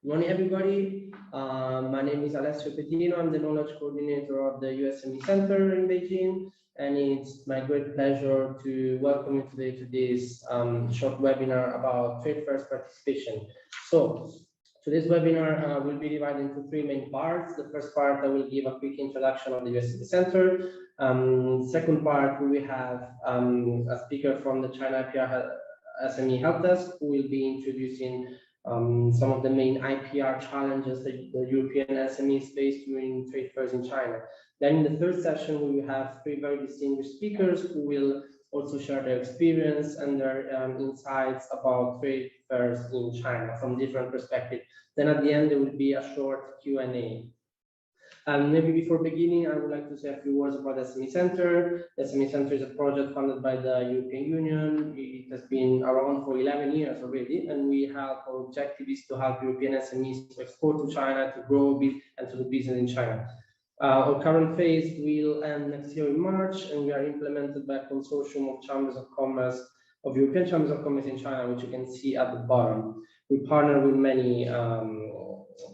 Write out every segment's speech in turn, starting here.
Good morning, everybody. My name is Alessio Pettino. I'm the knowledge coordinator of the EU SME Centre in Beijing, and it's my great pleasure to welcome you today to this short webinar about trade fairs participation. So, today's webinar will be divided into three main parts. The first part, I will give a quick introduction of the EU SME Centre. Second part, we will have a speaker from the China IPR SME Help Desk who will be introducing some of the main IPR challenges that the European SMEs face during trade fairs in China. Then in the third session, we will have three very distinguished speakers who will also share their experience and their insights about trade fairs in China from different perspectives. Then at the end, there will be a short Q&A. Maybe before beginning, I would like to say a few words about the SME Centre. The SME Centre is a project funded by the European Union. It has been around for 11 years already, and our objective is to help European SMEs to export to China, to grow and to do business in China. Our current phase will end next year in March, and we are implemented by a consortium of chambers of commerce, of European chambers of commerce in China, which you can see at the bottom. We partner with many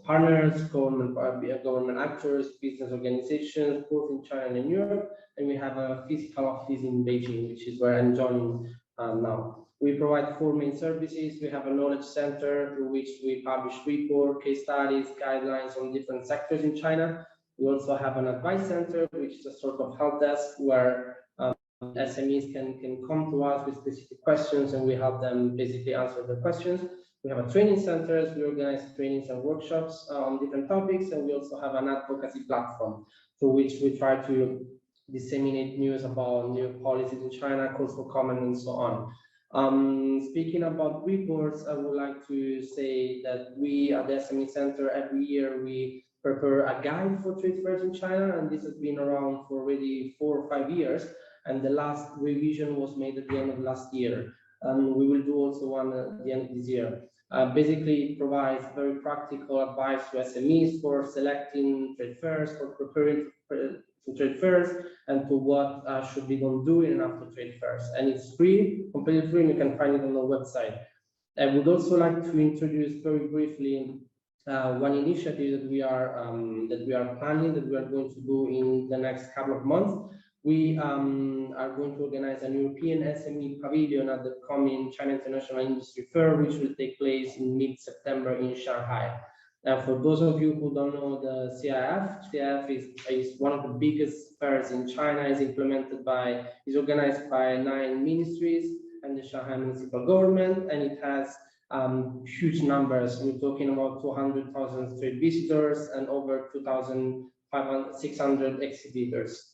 partners, government actors, business organizations, both in China and in Europe, and we have a physical office in Beijing, which is where I'm joining now. We provide four main services. We have a knowledge center through which we publish reports, case studies, guidelines on different sectors in China. We also have an advice center, which is a sort of help desk where SMEs can come to us with specific questions, and we help them basically answer their questions. We have a training center. We organize trainings and workshops on different topics, and we also have an advocacy platform through which we try to disseminate news about new policies in China, calls for comment, and so on. Speaking about reports, I would like to say that we at the SME Centre, every year we prepare a guide for trade fairs in China, and this has been around for already 4 or 5 years, and the last revision was made at the end of last year. We will do also one at the end of this year. Basically, it provides very practical advice to SMEs for selecting trade fairs, for preparing to trade fairs, and to what should be done during and after trade fairs. And it's free, completely free, and you can find it on the website. I would also like to introduce very briefly one initiative that we are planning, that we are going to do in the next couple of months. We are going to organize an European SME Pavilion at the coming China International Industry Fair, which will take place in mid-September in Shanghai. For those of you who don't know the CIIF, is one of the biggest fairs in China. Is organized by 9 ministries and the Shanghai municipal government, and it has huge numbers. We're talking about 200,000 trade visitors and over 2,600 exhibitors.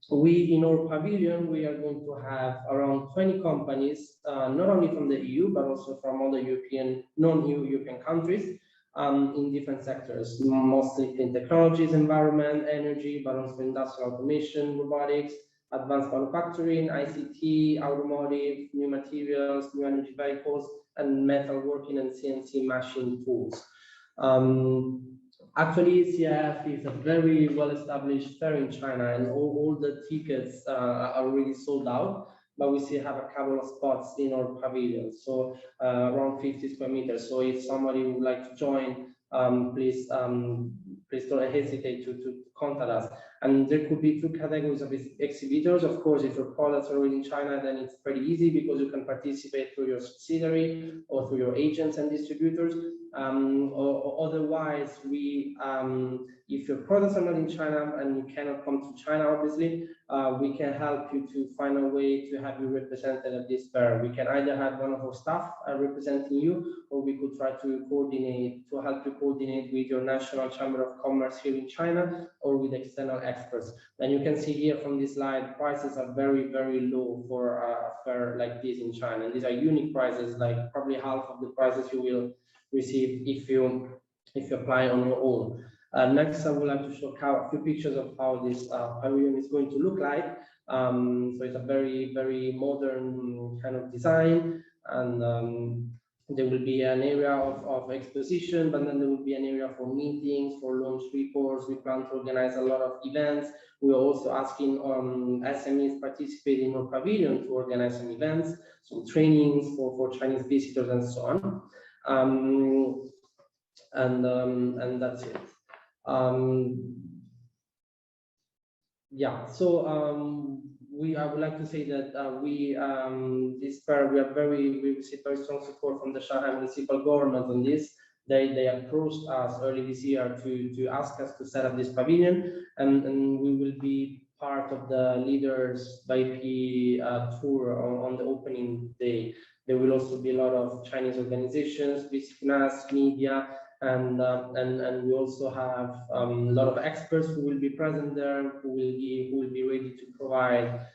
We, in our pavilion, we are going to have around 20 companies, not only from the EU, but also from other non-EU European countries, in different sectors, mostly clean technologies, environment, energy, but also industrial automation, robotics, advanced manufacturing, ICT, automotive, new materials, new energy vehicles, and metalworking and CNC machine tools. Actually, CIIF is a very well-established fair in China, and all the tickets are already sold out, but we still have a couple of spots in our pavilion, so around 50 square meters. So if somebody would like to join, please don't hesitate to contact us. And there could be 2 categories of exhibitors. Of course, if your products are already in China, then it's pretty easy because you can participate through your subsidiary or through your agents and distributors. Or otherwise, if your products are not in China and you cannot come to China, obviously, we can help you to find a way to have you represented at this fair. We can either have one of our staff representing you, or we could try to help you coordinate with your national chamber of commerce here in China, or with external experts. And you can see here from this slide, prices are very, very low for a fair like this in China. And these are unique prices, like probably half of the prices you will receive if you apply on your own. Next, I would like to show a few pictures of how this pavilion is going to look like. So it's a very, very modern kind of design, and there will be an area of exposition, but then there will be an area for meetings, for launch reports. We plan to organize a lot of events. We are also asking SMEs participating in our pavilion to organize some events, some trainings for Chinese visitors, and so on. and that's it. Yeah, so I would like to say that we receive very strong support from the Shanghai municipal government on this. They approached us early this year to ask us to set up this pavilion, and we will be part of the leaders VIP tour on the opening day. There will also be a lot of Chinese organizations visiting us, media, and we also have a lot of experts who will be present there, who will be ready to provide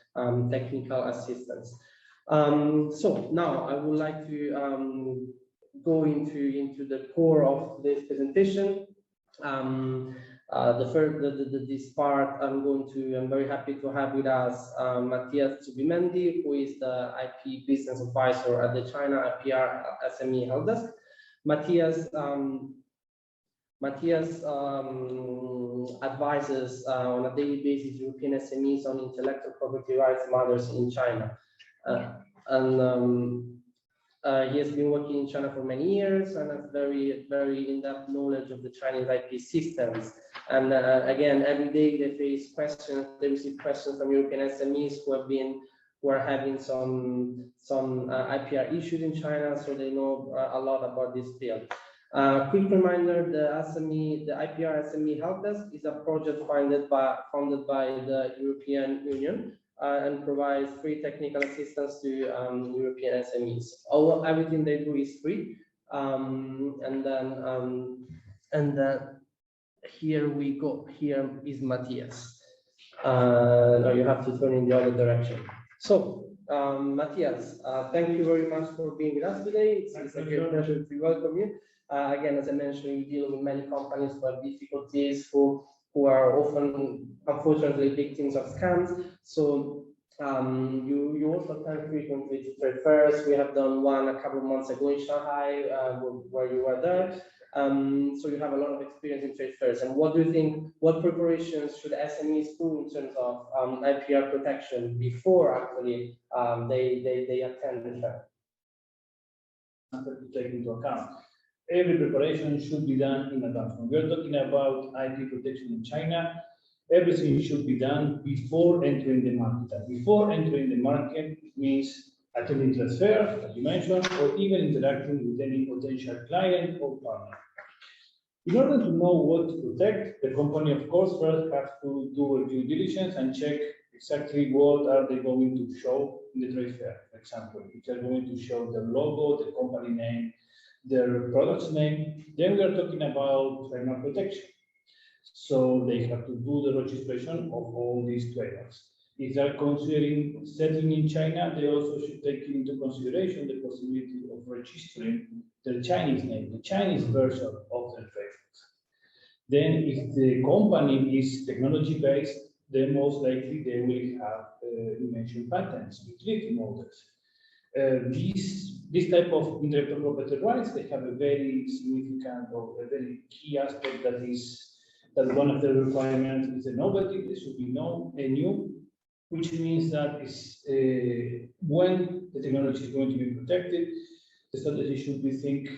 technical assistance. So now I would like to go into the core of this presentation. This part, I'm very happy to have with us Matthias Zubimendi, who is the IP business advisor at the China IPR SME Help Desk. Matthias advises on a daily basis European SMEs on intellectual property rights matters in China. He has been working in China for many years and has very in-depth knowledge of the Chinese IP systems. And again, every day they face questions. They receive questions from European SMEs who are having some IPR issues in China, so they know a lot about this field. Quick reminder: the IPR SME Help Desk is a project funded by the European Union and provides free technical assistance to European SMEs. Everything they do is free. And then here we go. Here is Matthias. Now you have to turn in the other direction. So, Matthias, thank you very much for being with us today. It's a great pleasure to welcome you. Again, as I mentioned, you deal with many companies who have difficulties, who are often, unfortunately, victims of scams. So you also attend frequently to trade fairs. We have done one a couple of months ago in Shanghai, where you were there. So you have a lot of experience in trade fairs. And what do you think? What preparations should SMEs do in terms of IPR protection before actually they attend the fair? To take into account. Every preparation should be done in advance. When we're talking about IP protection in China, everything should be done before entering the market. Before entering the market means attending trade fairs, as you mentioned, or even interacting with any potential client or partner. In order to know what to protect, the company, of course, first has to do a due diligence and check exactly what are they going to show in the trade fair. For example, if they're going to show their logo, the company name, their product's name, then we are talking about trademark protection. So they have to do the registration of all these trademarks. If they're considering settling in China, they also should take into consideration the possibility of registering their Chinese name, the Chinese version of their trademarks. Then if the company is technology-based, then most likely they will have, you mentioned, patents, utility models. This type of intellectual property rights, they have a very significant or a very key aspect that one of the requirements is a novelty. There should be new, which means that when the technology is going to be protected, the strategy should be think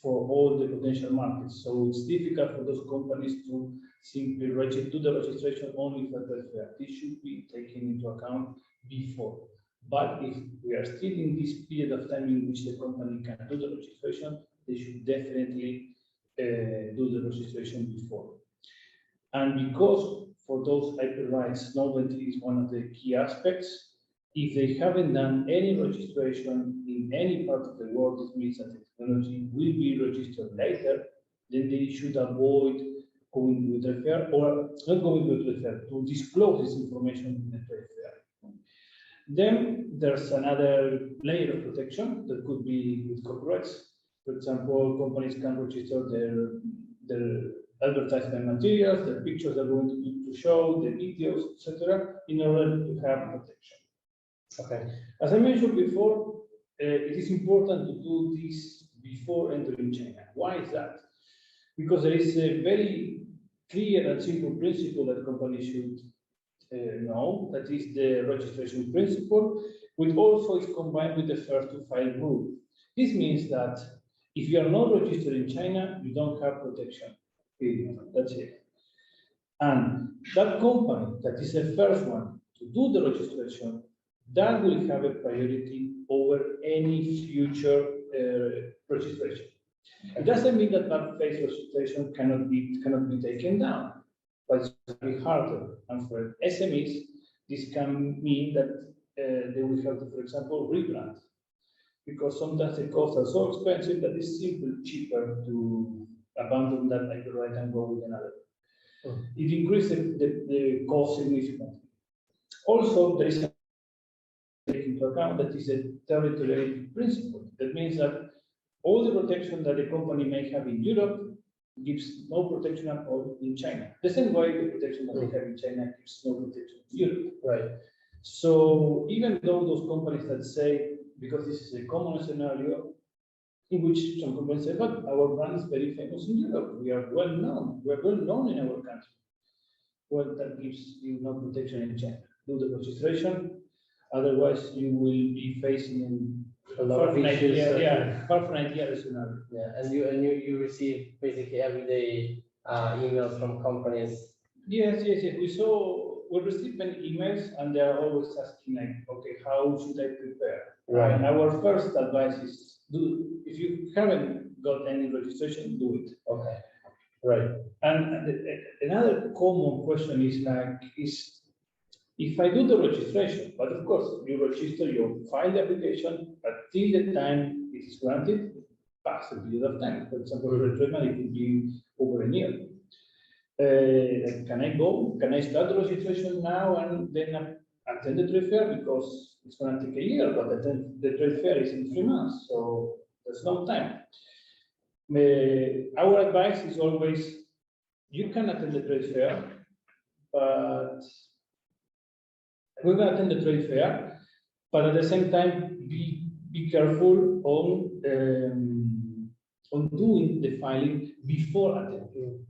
for all the potential markets. So it's difficult for those companies to simply do the registration only for the fair. This should be taken into account before. But if we are still in this period of time in which the company can do the registration, they should definitely do the registration before. And because for those IP rights, novelty is one of the key aspects, if they haven't done any registration in any part of the world, this means that the technology will be registered later, then they should avoid going to the fair, or not going to the fair, to disclose this information in the trade fair. Then there's another layer of protection that could be with copyrights. For example, companies can register their advertisement materials, the pictures they're going to show, the videos, etc., in order to have protection. Okay. As I mentioned before, it is important to do this before entering China. Why is that? Because there is a very clear and simple principle that companies should know, that is the registration principle, which also is combined with the first to file rule. This means that If you are not registered in China, you don't have protection. Period. That's it. And that company that is the first one to do the registration, that will have a priority over any future registration. It doesn't mean that that phase registration cannot be taken down, but it's going to be harder. And for SMEs, this can mean that they will have to, for example, rebrand, because sometimes the costs are so expensive that it's simply cheaper to abandon that IP and go with another. It increases the cost significantly. Also, there is a take into account that is a territoriality principle. That means that all the protection that a company may have in Europe gives no protection at all in China. The same way the protection that they have in China gives no protection in Europe. Right. So even though those companies that say, because this is a common scenario, in which some companies say, but our brand is very famous in Europe, we are well known in our country. Well, that gives you no protection in China. Do the registration, otherwise you will be facing a lot of issues. Far from ideal scenario. Yeah, and you receive basically every day emails from companies. Yes. We receive many emails, and they are always asking, like, okay, how should I prepare? Right. And our first advice is, if you haven't got any registration, do it. Okay. Right. And another common question is if I do the registration, but of course you register, you file the application, but till the time it is granted, pass a period of time. For example, retreatment, it could be over a year. Can I go? Can I start the registration now and then attend the trade fair? Because it's going to take a year, but the trade fair is in 3 months, so there's no time. Our advice is always, you can attend the trade fair, but we're going to attend the trade fair, but at the same time, be careful on doing the filing before attending.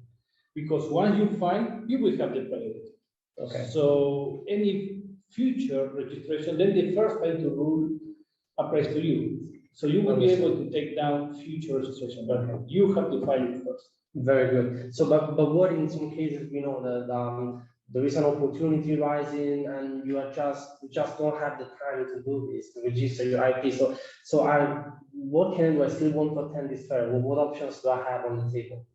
Because once you file, you will have the priority. Okay. So any future registration, then the first file to rule applies to you. So you will be able to take down future registration, but you have to file it first. Very good. So, but what in some cases, you know, there is an opportunity rising, and you just don't have the time to do this, to register your IP. What can I do? I still want to attend this fair. What options do I have on the table?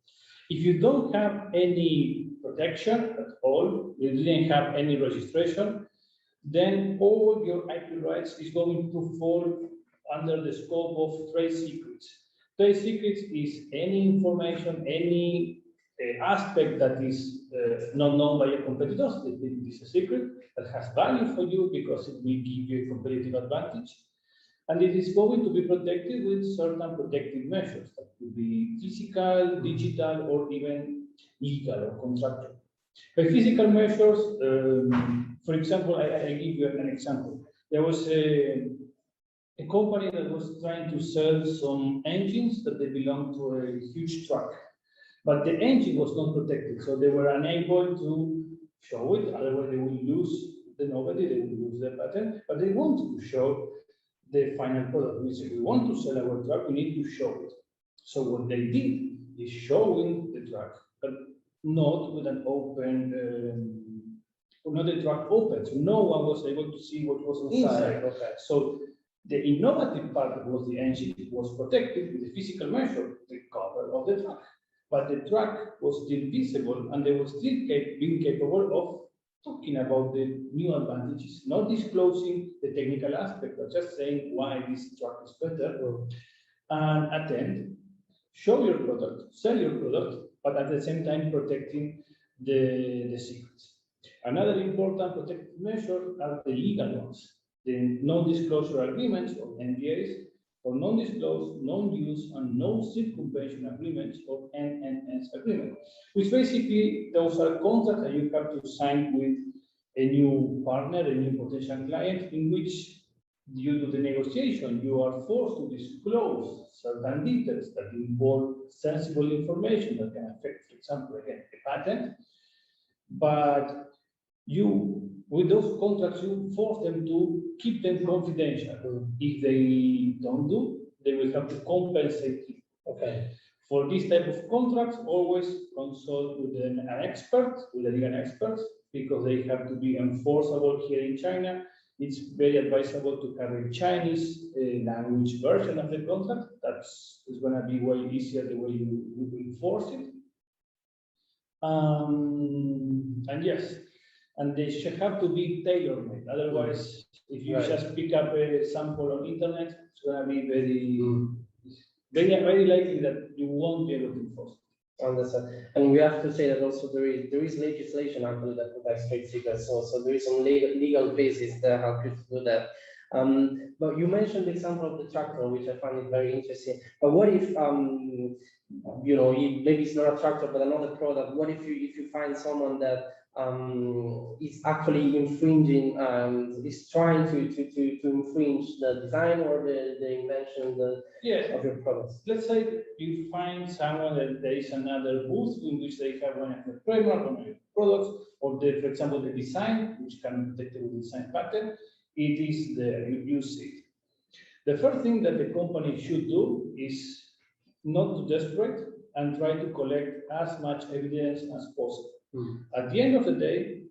If you don't have any protection at all, you didn't have any registration, then all your IP rights is going to fall under the scope of trade secrets. Trade secrets is any information, any aspect that is not known by your competitors. It is a secret that has value for you because it will give you a competitive advantage. And it is going to be protected with certain protective measures that could be physical, digital, or even legal or contractual. By physical measures, for example, I give you an example. There was a company that was trying to sell some engines that they belong to a huge truck, but the engine was not protected, so they were unable to show it. Otherwise, they would lose the novelty, they would lose their patent. But they wanted to show the final product. We said, we want to sell our truck, we need to show it. So what they did is showing the truck, but not with an open, not the truck open, so no one was able to see what was inside. Okay. So the innovative part was the engine. It was protected with a physical measure, the cover of the truck. But the truck was still visible, and they were still being capable of talking about the new advantages, not disclosing the technical aspect, but just saying why this truck is better, and attend, show your product, sell your product, but at the same time protecting the secrets. Another important protective measure are the legal ones, the non-disclosure agreements or NDAs, or non-disclosed, non-use, and non-circumvention agreements or NNS agreement, which basically those are contracts that you have to sign with a new partner, a new potential client, in which due to the negotiation, you are forced to disclose certain details that involve sensible information that can affect, for example, again, a patent. But with those contracts, you force them to keep them confidential. If they don't do, they will have to compensate Okay. For this type of contracts, always consult with an expert, with a legal expert, because they have to be enforceable here in China. It's very advisable to have a Chinese language version of the contract. That's going to be way easier the way you enforce it. And yes, and they should have to be tailor-made. Otherwise, if you just pick up a sample on internet, it's going to be very likely that you won't be able to enforce it. Understand. And we have to say that also there is legislation actually that protects trade secrets. So there is some legal basis that help you to do that. But you mentioned the example of the tractor, which I find it very interesting. But what if you know, maybe it's not a tractor but another product? What if you find someone that is actually infringing, is trying to infringe the design or the invention of your products? Let's say you find someone that there is another booth in which they have one of the trademark on your products, or for example, the design, which can be protected with the design patent. It is there, you see it. The first thing that the company should do is not to desperate and try to collect as much evidence as possible. At the end of the day,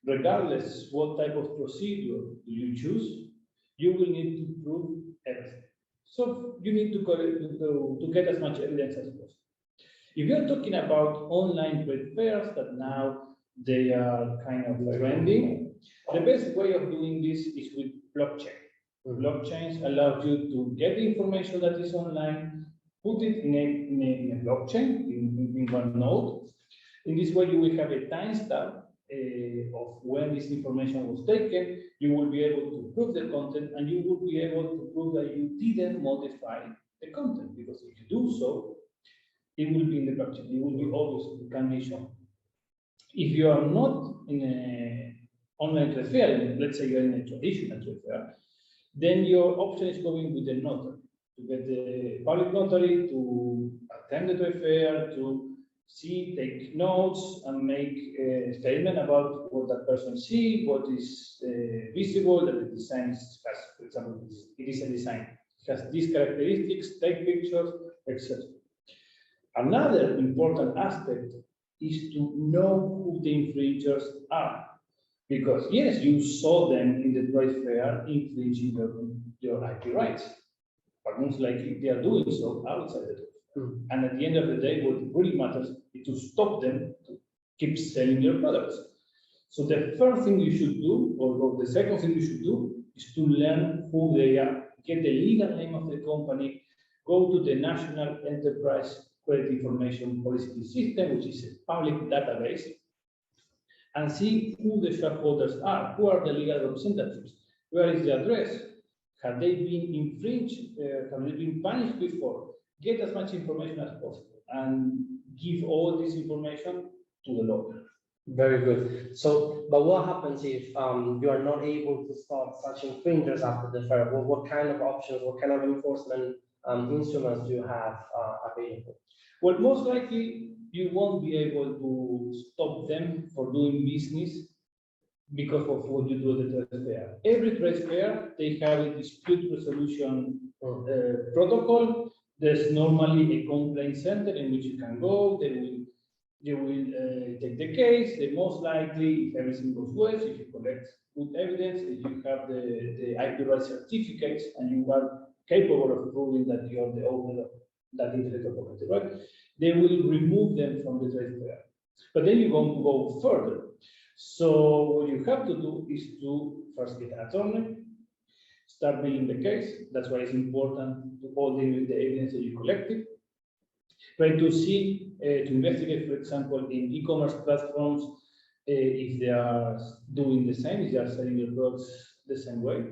regardless what type of procedure you choose, you will need to prove everything. So you need to get as much evidence as possible. If you're talking about online trade fairs that now they are kind of trending, the best way of doing this is with blockchain. Blockchains allow you to get the information that is online, put it in a blockchain, in one node. In this way, you will have a timestamp of when this information was taken. You will be able to prove the content, and you will be able to prove that you didn't modify the content, because if you do so, it will be in the blockchain. It will be obvious, it can be shown. If you are not in an online trade fair, let's say you're in a traditional trade fair, then your option is going with the notary, to get the public notary to attend the trade fair, to see, take notes, and make a statement about what that person sees, what is visible, that the design has, for example, it is a design, it has these characteristics, take pictures, etc. Another important aspect is to know who the infringers are. Because yes, you saw them in the trade fair infringing your IP rights, but most likely they are doing so outside the trade fair. And at the end of the day, what really matters is to stop them to keep selling your products. So the first thing you should do, or the second thing you should do, is to learn who they are, get the legal name of the company, go to the National Enterprise Credit Information Policy System, which is a public database, and see who the shareholders are, who are the legal representatives, where is the address, have they been infringed, have they been punished before. Get as much information as possible and give all this information to the lawyer. Very good. So, but what happens if you are not able to stop such infringers after the fair? What kind of options, what kind of enforcement instruments do you have available? Well, most likely you won't be able to stop them for doing business because of what you do at the trade fair. Every trade fair, they have a dispute resolution protocol. There's normally a complaint center in which you can go. They will take the case. They most likely, if everything goes well, if you collect good evidence, if you have the IP rights certificates and you are capable of proving that you are the owner of that intellectual property, right? They will remove them from the trade fair. But then you're going to go further. So what you have to do is to first get an attorney, start building the case. That's why it's important to hold in with the evidence that you collected. Try to see, to investigate, for example, in e-commerce platforms, if they are doing the same, if they are selling your products the same way.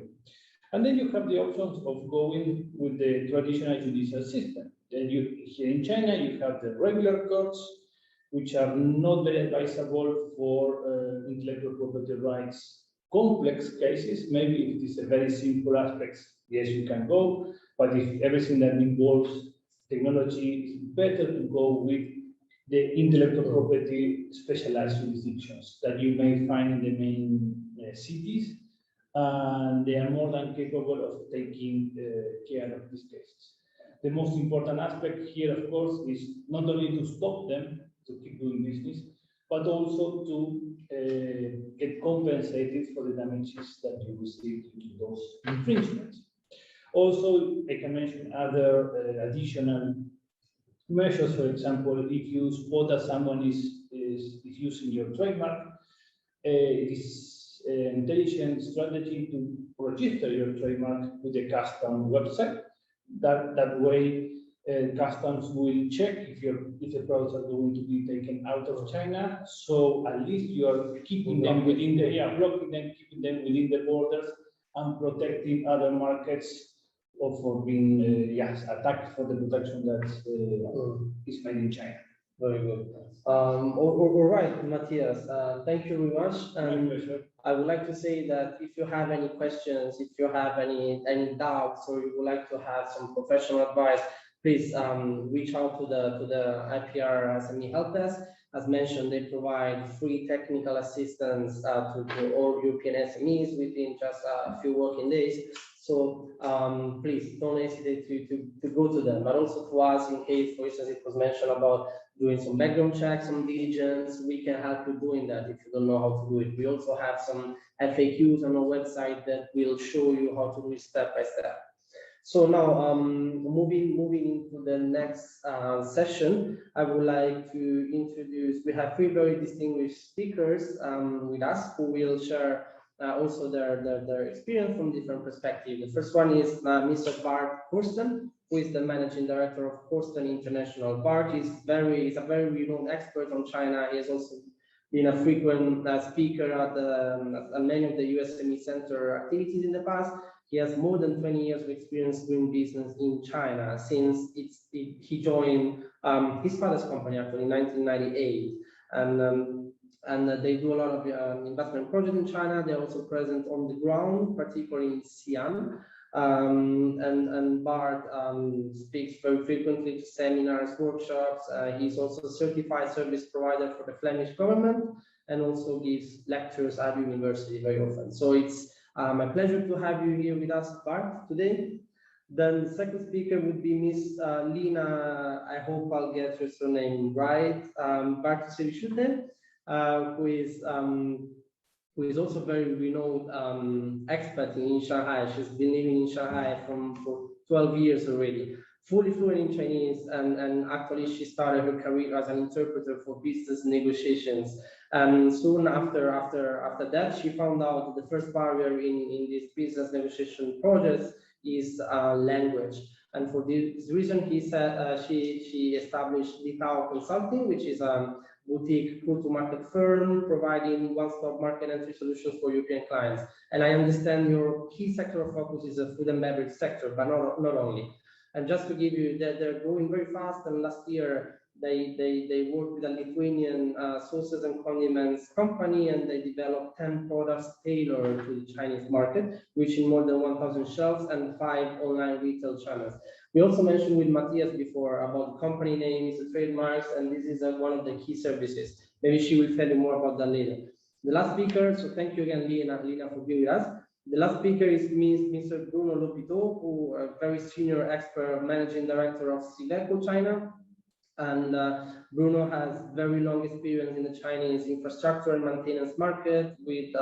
And then you have the options of going with the traditional judicial system. Then here in China, you have the regular courts, which are not very advisable for intellectual property rights complex cases. Maybe if it is a very simple aspects, yes, you can go. But if everything that involves technology, it's better to go with the intellectual property specialized jurisdictions that you may find in the main cities. And they are more than capable of taking care of these cases. The most important aspect here, of course, is not only to stop them to keep doing business, but also to get compensated for the damages that you receive due to those infringements. Also, I can mention other additional measures. For example, if you spot that someone is using your trademark, it is an intelligent strategy to register your trademark with the custom website. That way, customs will check if the products are going to be taken out of China. So at least you are keeping them within the blocking them, keeping them within the borders, and protecting other markets for being attacked for the protection that is made in China. Very good. All right, Matthias, thank you very much. My pleasure. I would like to say that if you have any questions, if you have any doubts, or you would like to have some professional advice, please reach out to the IPR SME help desk. As mentioned, they provide free technical assistance to all European SMEs within just a few working days. So please don't hesitate to go to them, but also to us in case, for instance, it was mentioned about doing some background checks, some diligence. We can help you doing that if you don't know how to do it. We also have some FAQs on our website that will show you how to do it step by step. So now, moving into the next session, I would like to introduce. We have three very distinguished speakers with us who will share also their experience from different perspectives. The first one is Mr. Bart Korsten, who is the managing director of Korsten International. Bart is a very renowned expert on China. He has also been a frequent speaker at many of the EU SME Centre activities in the past. He has more than 20 years of experience doing business in China since he joined his father's company actually in 1998. And they do a lot of investment projects in China. They're also present on the ground, particularly in Xi'an. And Bart speaks very frequently to seminars, workshops. He's also a certified service provider for the Flemish government and also gives lectures at university very often. So it's my pleasure to have you here with us, Bart, today. Then the second speaker would be Miss Lina, I hope I'll get her surname right, Bartosevichute, who is also very renowned expert in Shanghai. She's been living in Shanghai for 12 years already, fully fluent in Chinese, and actually she started her career as an interpreter for business negotiations. And soon after that, she found out that the first barrier in these business negotiation projects is language. And for this reason, she established Litao Consulting, which is a boutique go-to-market firm providing one-stop market entry solutions for European clients. And I understand your key sector of focus is the food and beverage sector, but not only. And just to give you that, they're growing very fast. And last year, they worked with a Lithuanian sauces and condiments company, and they developed 10 products tailored to the Chinese market, reaching more than 1,000 shelves and 5 online retail channels. We also mentioned with Matthias before about company names, the trademarks, and this is one of the key services. Maybe she will tell you more about that later. The last speaker, so thank you again, Lina, for being with us. The last speaker is Mr. Bruno Lopito, who is a very senior expert, managing director of CIIF China. And Bruno has very long experience in the Chinese infrastructure and maintenance market with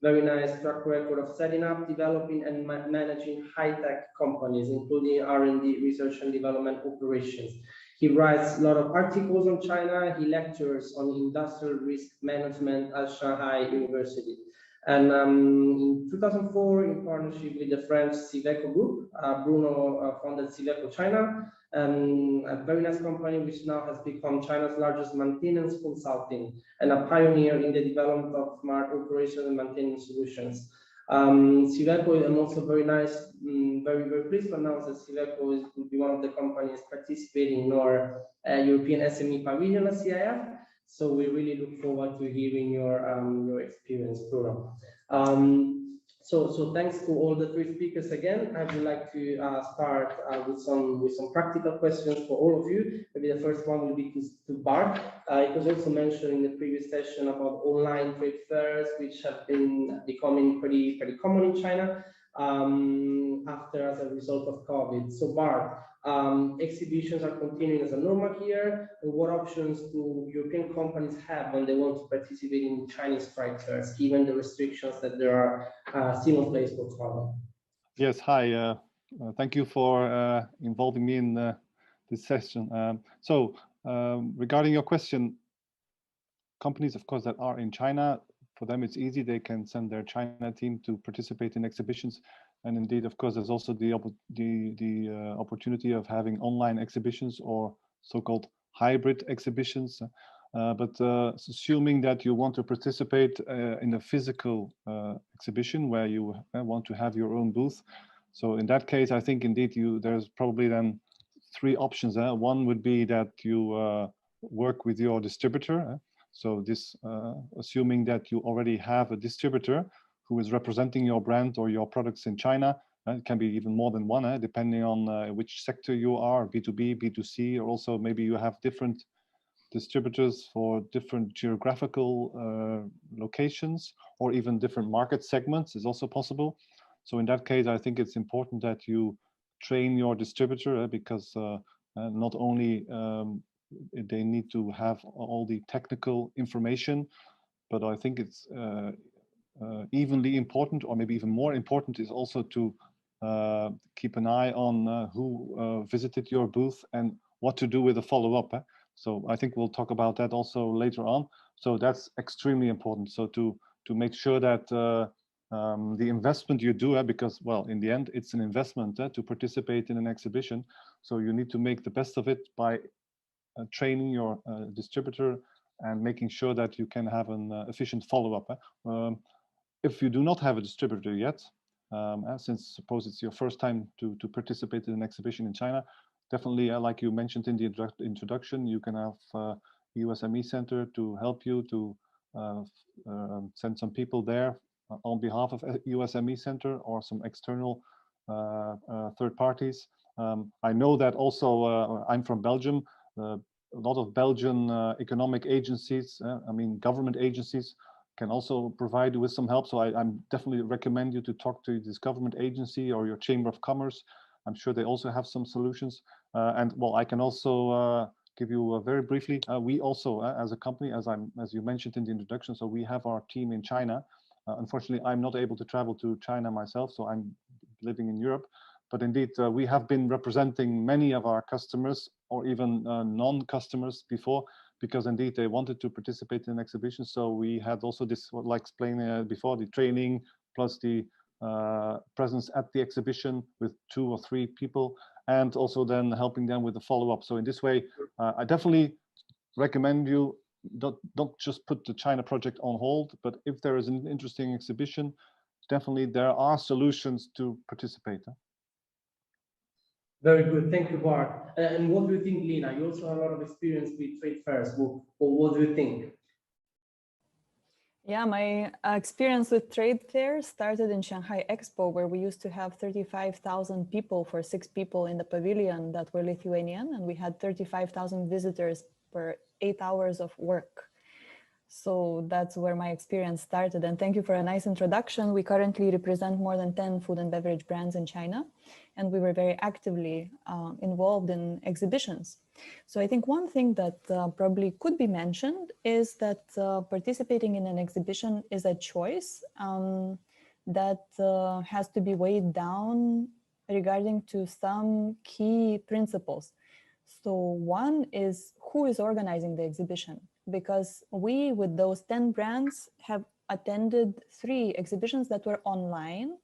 very nice track record of setting up, developing, and managing high-tech companies, including R&D, research and development operations. He writes a lot of articles on China. He lectures on industrial risk management at Shanghai University. And in 2004, in partnership with the French CIIF Group, Bruno founded CIIF China, a very nice company which now has become China's largest maintenance consulting and a pioneer in the development of smart operation and maintenance solutions. CIIF, I'm also very very pleased to announce that CIIF will be one of the companies participating in our European SME Pavilion at CIIF. So we really look forward to hearing your experience, Bruno. So thanks to all the three speakers again. I would like to start with some practical questions for all of you. Maybe the first one will be to Bart. It was also mentioned in the previous session about online trade fairs, which have been becoming pretty common in China as a result of COVID. So Bart, exhibitions are continuing as a normal here, and what options do European companies have when they want to participate in Chinese trade fairs, given the restrictions that there are still in place for travel? Yes, hi. Thank you for involving me in this session. Regarding your question, companies, of course, that are in China, for them it's easy. They can send their China team to participate in exhibitions. And indeed, of course, there's also the opportunity of having online exhibitions or so-called hybrid exhibitions. Assuming that you want to participate in a physical exhibition where you want to have your own booth. So in that case, I think indeed there's probably then three options. One would be that you work with your distributor. So this, assuming that you already have a distributor who is representing your brand or your products in China. It can be even more than one, depending on which sector you are, B2B, B2C, or also maybe you have different distributors for different geographical locations, or even different market segments is also possible. So in that case, I think it's important that you train your distributor because not only they need to have all the technical information, but I think it's evenly important, or maybe even more important, is also to keep an eye on who visited your booth and what to do with the follow-up. So I think we'll talk about that also later on. So that's extremely important. So to make sure that the investment you do, because, well, in the end, it's an investment to participate in an exhibition. So you need to make the best of it by training your distributor and making sure that you can have an efficient follow-up. If you do not have a distributor yet, since suppose it's your first time to participate in an exhibition in China, definitely, like you mentioned in the introduction, you can have EU SME Centre to help you to send some people there on behalf of EU SME Centre or some external third parties. I know that also, I'm from Belgium, a lot of Belgian economic agencies, government agencies, can also provide you with some help. So I definitely recommend you to talk to this government agency or your Chamber of Commerce. I'm sure they also have some solutions. And well, I can also give you very briefly, we also, as a company, as you mentioned in the introduction, so we have our team in China. Unfortunately, I'm not able to travel to China myself, so I'm living in Europe. But indeed, we have been representing many of our customers or even non-customers before, because indeed they wanted to participate in an exhibition. So we had also this, like explained before, the training plus the presence at the exhibition with 2 or 3 people, and also then helping them with the follow-up. So in this way, I definitely recommend you don't just put the China project on hold, but if there is an interesting exhibition, definitely there are solutions to participate. Very good, thank you, Bart. And what do you think, Lina? You also have a lot of experience with trade fairs. What do you think? Yeah, my experience with trade fairs started in Shanghai Expo, where we used to have 35,000 people for 6 people in the pavilion that were Lithuanian, and we had 35,000 visitors per 8 hours of work. So that's where my experience started. And thank you for a nice introduction. We currently represent more than 10 food and beverage brands in China, and we were very actively involved in exhibitions. So I think one thing that probably could be mentioned is that participating in an exhibition is a choice that has to be weighed down regarding to some key principles. So one is who is organizing the exhibition, because we, with those 10 brands, have attended 3 exhibitions that were online,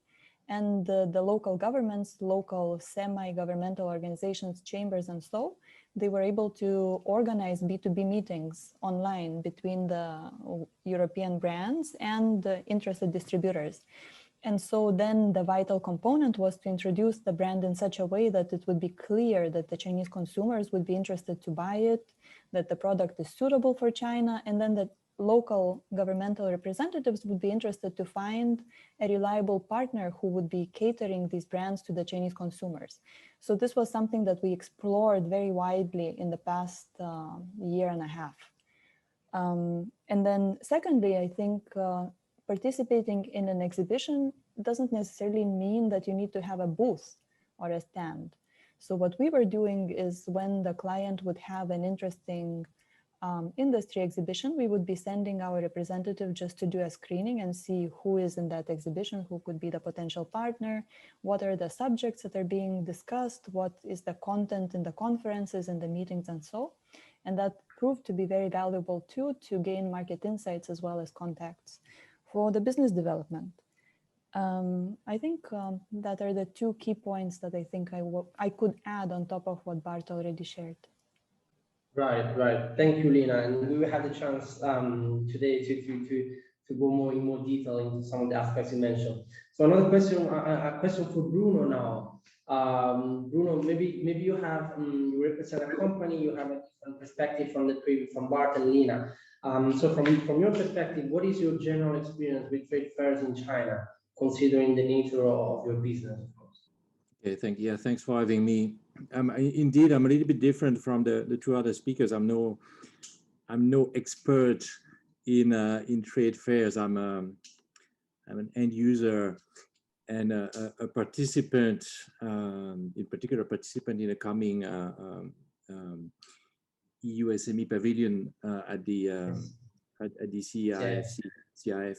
and the local governments, local semi-governmental organizations, chambers, and so, they were able to organize B2B meetings online between the European brands and the interested distributors. And so then the vital component was to introduce the brand in such a way that it would be clear that the Chinese consumers would be interested to buy it, that the product is suitable for China, and then that local governmental representatives would be interested to find a reliable partner who would be catering these brands to the Chinese consumers. So this was something that we explored very widely in the past year and a half. And then secondly, I think participating in an exhibition doesn't necessarily mean that you need to have a booth or a stand. So what we were doing is when the client would have an interesting industry exhibition, we would be sending our representative just to do a screening and see who is in that exhibition, who could be the potential partner, what are the subjects that are being discussed, what is the content in the conferences and the meetings and so. And that proved to be very valuable too, to gain market insights as well as contacts for the business development. I think that are the two key points that I think I could add on top of what Bart already shared. Right. Thank you, Lina. And we will have the chance today to go in more detail into some of the aspects you mentioned. So another question, a question for Bruno now. Bruno, maybe you have you represent a company, you have a different perspective from Bart and Lina. So from your perspective, what is your general experience with trade fairs in China, considering the nature of your business, of course? Okay, thanks for having me. Indeed, I'm a little bit different from the two other speakers. I'm no expert in trade fairs. I'm an end user and a participant, in particular, participant in a coming EU SME Pavilion at the CIIF.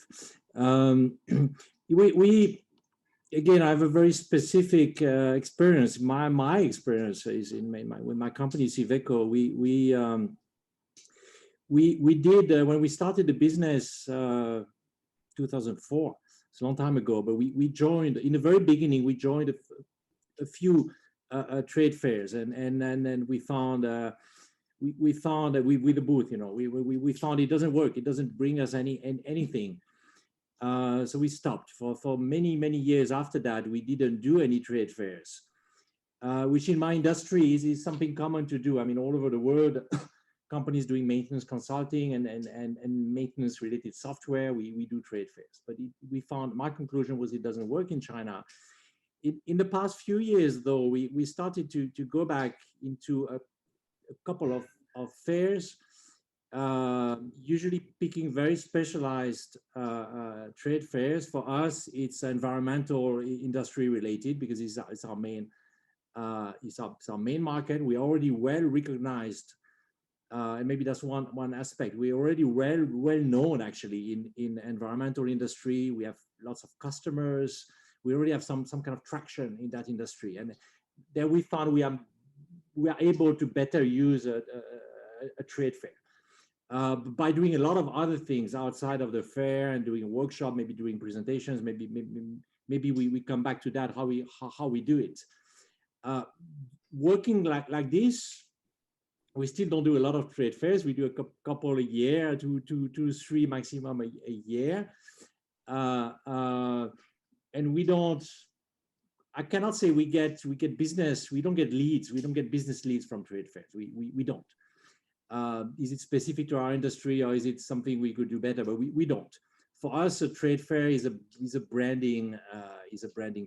Again, I have a very specific experience. My experience is with my company CIIF. We did when we started the business 2004. It's a long time ago, but we joined in the very beginning. We joined a few trade fairs, and then we found we found that with the booth, we found it doesn't work. It doesn't bring us anything. So we stopped for many years after that. We didn't do any trade fairs, which in my industry is something common to do. I mean, all over the world, companies doing maintenance consulting and maintenance related software, we do trade fairs. But we found, my conclusion was it doesn't work in China. In the past few years, though, we started to go back into a couple of fairs, usually picking very specialized trade fairs. For us, it's environmental industry related because it's our main market. We're already well recognized, and maybe that's one aspect. We're already well known actually in environmental industry. We have lots of customers. We already have some kind of traction in that industry, and there we found we are able to better use a trade fair. By doing a lot of other things outside of the fair and doing a workshop, maybe doing presentations, maybe we come back to that, how we do it. Working like this, we still don't do a lot of trade fairs. We do a couple a year, two, three maximum a year, and we don't. I cannot say we get business. We don't get leads. We don't get business leads from trade fairs. We don't. Is it specific to our industry or is it something we could do better? But we don't. For us, a trade fair is a branding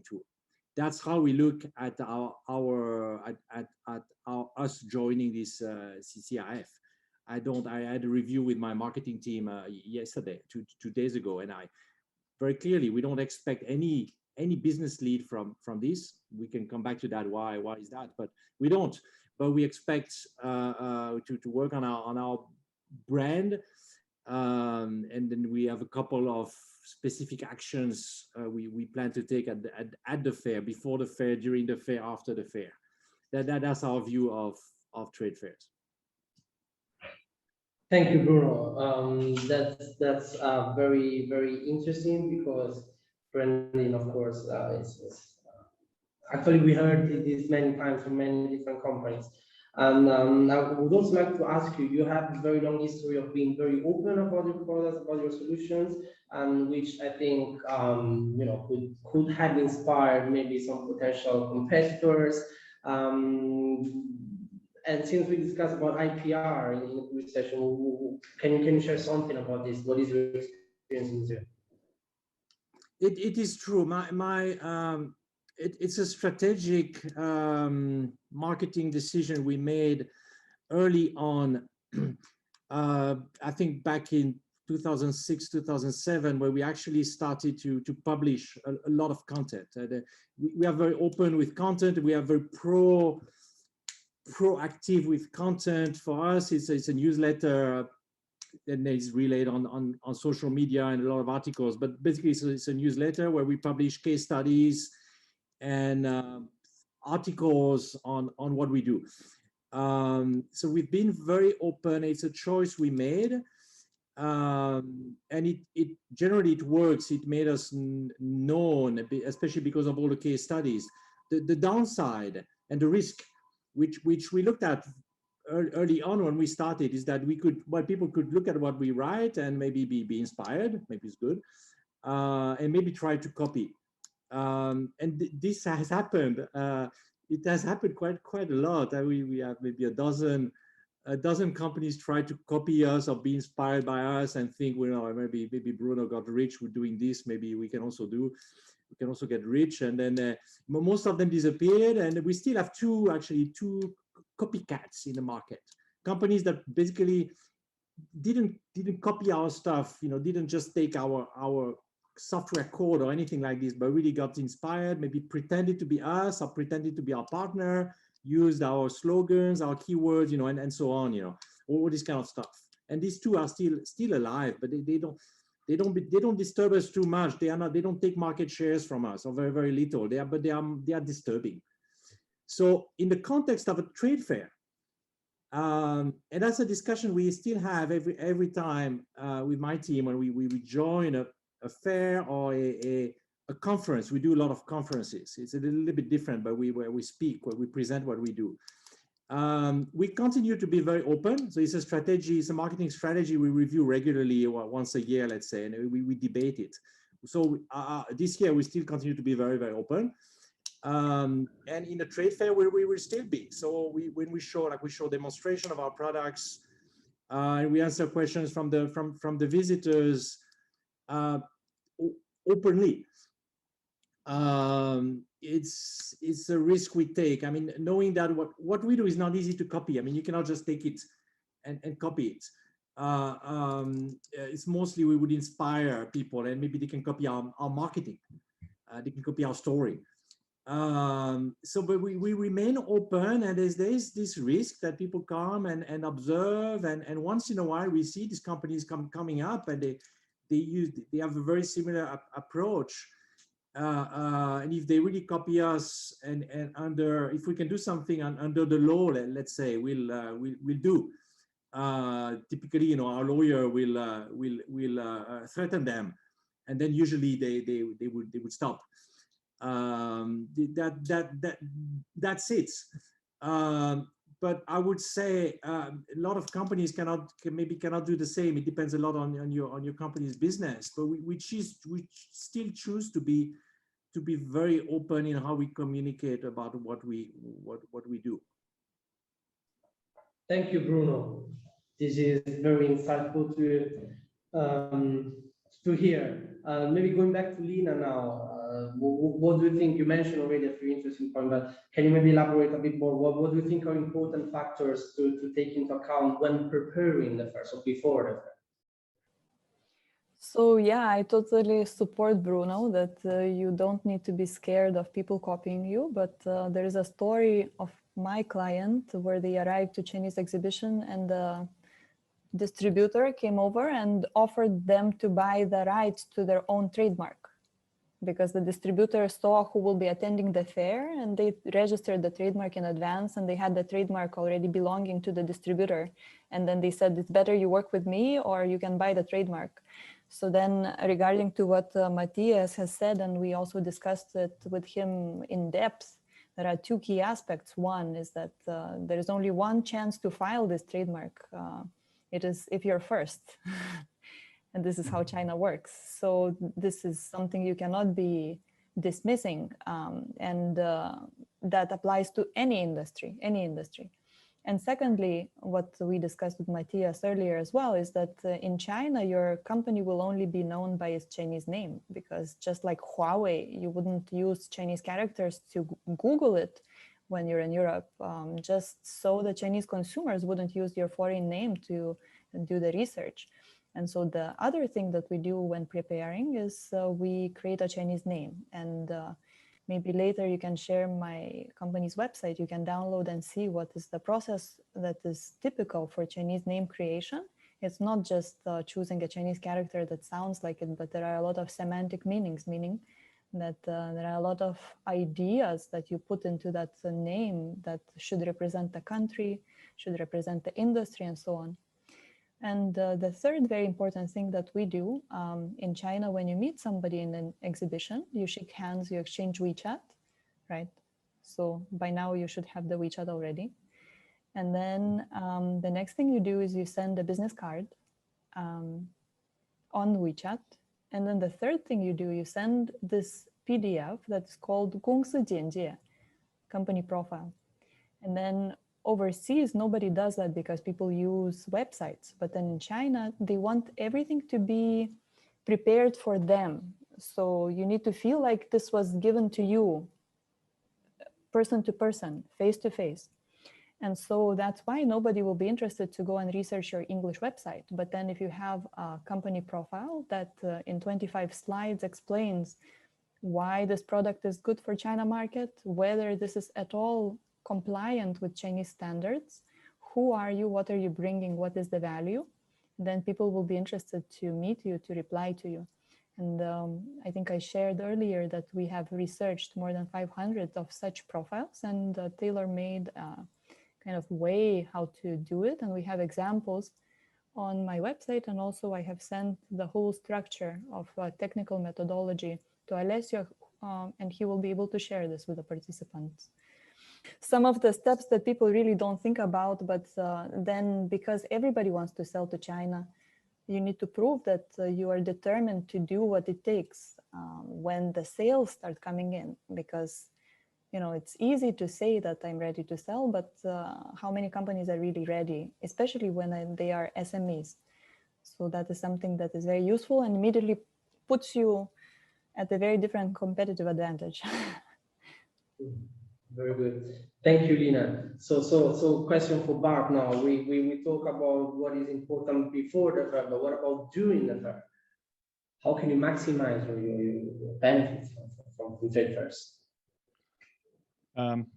tool. That's how we look at us joining this CIIF. I had a review with my marketing team yesterday, two days ago, and I very clearly we don't expect any business lead from this. We can come back to that. Why is that? But we don't. But we expect to work on our brand, and then we have a couple of specific actions we plan to take at the fair, before the fair, during the fair, after the fair. That's our view of trade fairs. Thank you, Bruno. That's very, very interesting because branding, of course, is actually we heard this many times from many different companies. And I would also like to ask you, you have a very long history of being very open about your products, about your solutions, which I think could have inspired maybe some potential competitors. And since we discussed about IPR in the previous session, can you share something about this? What is your experience in this? It is true. It's a strategic marketing decision we made early on. I think back in 2006, 2007, where we actually started to publish a lot of content. We are very open with content. We are very proactive with content. For us, it's a newsletter that is relayed on social media and a lot of articles, but basically it's a newsletter where we publish case studies and articles on what we do. So we've been very open. It's a choice we made, and it generally it works. It made us known, especially because of all the case studies. The downside and the risk, which we looked at early on when we started, is that people could look at what we write and maybe be inspired, maybe it's good, and maybe try to copy. This has happened. It has happened quite a lot. We have maybe a dozen companies try to copy us or be inspired by us and think, well, maybe Bruno got rich with doing this. Maybe we can also get rich. And then most of them disappeared, and we still have two copycats in the market. Companies that basically didn't copy our stuff, didn't just take our software code or anything like this, but really got inspired, maybe pretended to be us or pretended to be our partner, used our slogans, our keywords, and so on, all this kind of stuff. And these two are still alive, but they don't disturb us too much. They don't take market shares from us, or very, very little. They are disturbing. So in the context of a trade fair, and that's a discussion we still have every time with my team when we join a fair or a conference. We do a lot of conferences. It's a little bit different, but where we speak, where we present what we do. We continue to be very open. So it's a strategy, it's a marketing strategy we review regularly, once a year, let's say, and we debate it. So this year we still continue to be very, very open. And in the trade fair, we will still be. So when we show demonstration of our products, and we answer questions from the visitors openly. It's a risk we take. I mean, knowing that what we do is not easy to copy. I mean, you cannot just take it and copy it. It's mostly we would inspire people, and maybe they can copy our marketing. They can copy our story. But we remain open, and there's this risk that people come and observe, and once in a while we see these companies coming up, and they have a very similar approach. And if they really copy us, and if we can do something under the law, let's say, we'll do. Typically, our lawyer will threaten them, and then usually they would stop. That's it. But I would say a lot of companies cannot do the same. It depends a lot on your company's business. But we still choose to be very open in how we communicate about what we do. Thank you, Bruno. This is very insightful to hear. Maybe going back to Lina now. What do you think? You mentioned already a few interesting points, but can you maybe elaborate a bit more? What do you think are important factors to take into account when preparing the fair, so before the fair? So yeah, I totally support Bruno that you don't need to be scared of people copying you, but there is a story of my client where they arrived to Chinese exhibition, and the distributor came over and offered them to buy the rights to their own trademark, because the distributor saw who will be attending the fair, and they registered the trademark in advance, and they had the trademark already belonging to the distributor. And then they said, it's better you work with me or you can buy the trademark. So then regarding to what Matthias has said, and we also discussed it with him in depth, there are two key aspects. One is that there is only one chance to file this trademark. It is if you're first. And this is how China works. So this is something you cannot be dismissing. And that applies to any industry. And secondly, what we discussed with Matthias earlier as well is that in China, your company will only be known by its Chinese name, because just like Huawei, you wouldn't use Chinese characters to Google it when you're in Europe. Just so the Chinese consumers wouldn't use your foreign name to do the research. And so the other thing that we do when preparing is we create a Chinese name. And maybe later you can share my company's website. You can download and see what is the process that is typical for Chinese name creation. It's not just choosing a Chinese character that sounds like it, but there are a lot of semantic meanings, meaning that there are a lot of ideas that you put into that name that should represent the country, should represent the industry, and so on. And the third very important thing that we do in China, when you meet somebody in an exhibition, you shake hands, you exchange WeChat, right? So by now you should have the WeChat already. And then the next thing you do is you send a business card on WeChat. And then the third thing you do, you send this PDF that's called 公司简介, company profile. And then overseas, nobody does that because people use websites. But then in China, they want everything to be prepared for them. So you need to feel like this was given to you, person to person, face to face. And so that's why nobody will be interested to go and research your English website. But then if you have a company profile that in 25 slides explains why this product is good for China market, whether this is at all compliant with Chinese standards, who are you, what are you bringing, what is the value, then people will be interested to meet you, to reply to you. And I think I shared earlier that we have researched more than 500 of such profiles and tailor-made kind of way how to do it. And we have examples on my website. And also I have sent the whole structure of technical methodology to Alessio, and he will be able to share this with the participants. Some of the steps that people really don't think about, but then because everybody wants to sell to China, you need to prove that you are determined to do what it takes when the sales start coming in, because it's easy to say that I'm ready to sell, but how many companies are really ready, especially when they are SMEs? So that is something that is very useful and immediately puts you at a very different competitive advantage. Very good. Thank you, Lina. So question for Bart now. We talk about what is important before the fair, but what about during the fair? How can you maximize your benefits from trade fairs?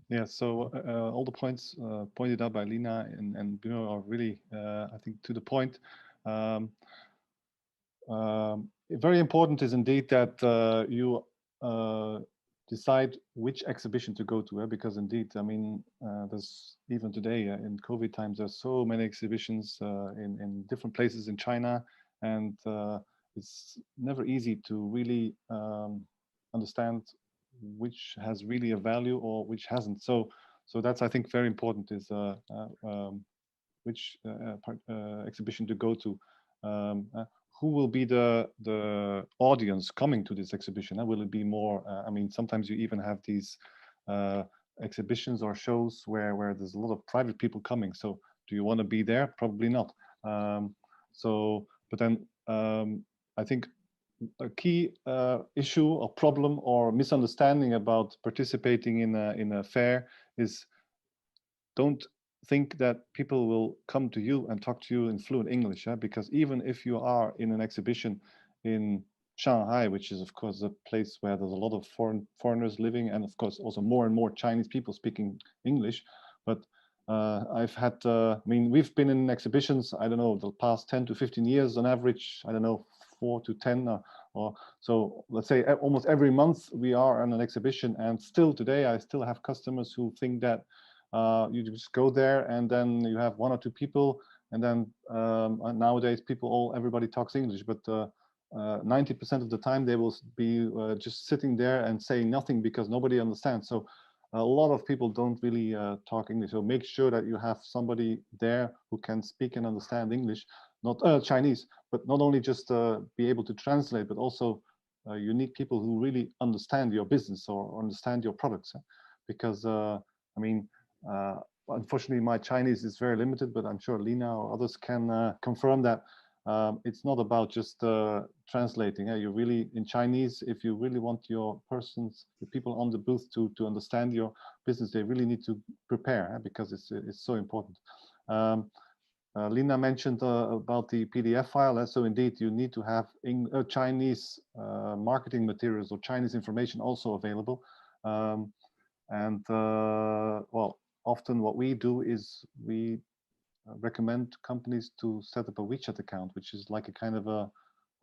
Yeah, so all the points pointed out by Lina and Bruno are really, I think, to the point. Very important is indeed that you decide which exhibition to go to, because indeed, I mean, there's even today in COVID times, there's so many exhibitions in different places in China, and it's never easy to really understand which has really a value or which hasn't. So that's, I think, very important, is which exhibition to go to. Who will be the audience coming to this exhibition? Will it be more, I mean, sometimes you even have these exhibitions or shows where there's a lot of private people coming. So do you want to be there? Probably not. But then I think a key issue or problem or misunderstanding about participating in a fair is, don't think that people will come to you and talk to you in fluent English, because even if you are in an exhibition in Shanghai, which is of course a place where there's a lot of foreigners living, and of course also more and more Chinese people speaking English, but I've had, I mean, we've been in exhibitions, I don't know, the past 10 to 15 years on average, I don't know, 4 to 10 or so, let's say almost every month we are on an exhibition, and still today I still have customers who think that you just go there and then you have 1 or 2 people, and then nowadays everybody talks English, but 90% of the time they will be just sitting there and saying nothing because nobody understands. So a lot of people don't really talk English. So make sure that you have somebody there who can speak and understand English, not Chinese, but not only just be able to translate, but also you need people who really understand your business or understand your products, because I mean, unfortunately, my Chinese is very limited, but I'm sure Lina or others can confirm that it's not about just translating. You really, in Chinese, if you really want your the people on the booth to understand your business, they really need to prepare, because it's so important. Lina mentioned about the PDF file. So indeed, you need to have Chinese marketing materials or Chinese information also available. Well, often what we do is we recommend companies to set up a WeChat account, which is like a kind of a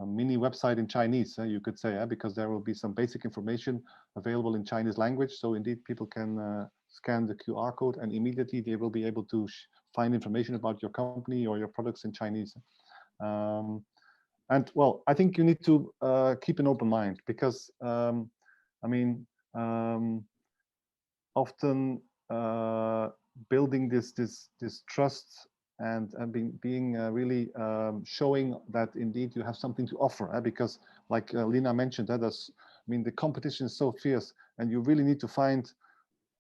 mini website in Chinese, you could say, because there will be some basic information available in Chinese language. So indeed, people can scan the QR code and immediately they will be able to find information about your company or your products in Chinese. And well, I think you need to keep an open mind because, I mean, often building this trust and being really showing that indeed you have something to offer, because like Lina mentioned, I mean, the competition is so fierce and you really need to find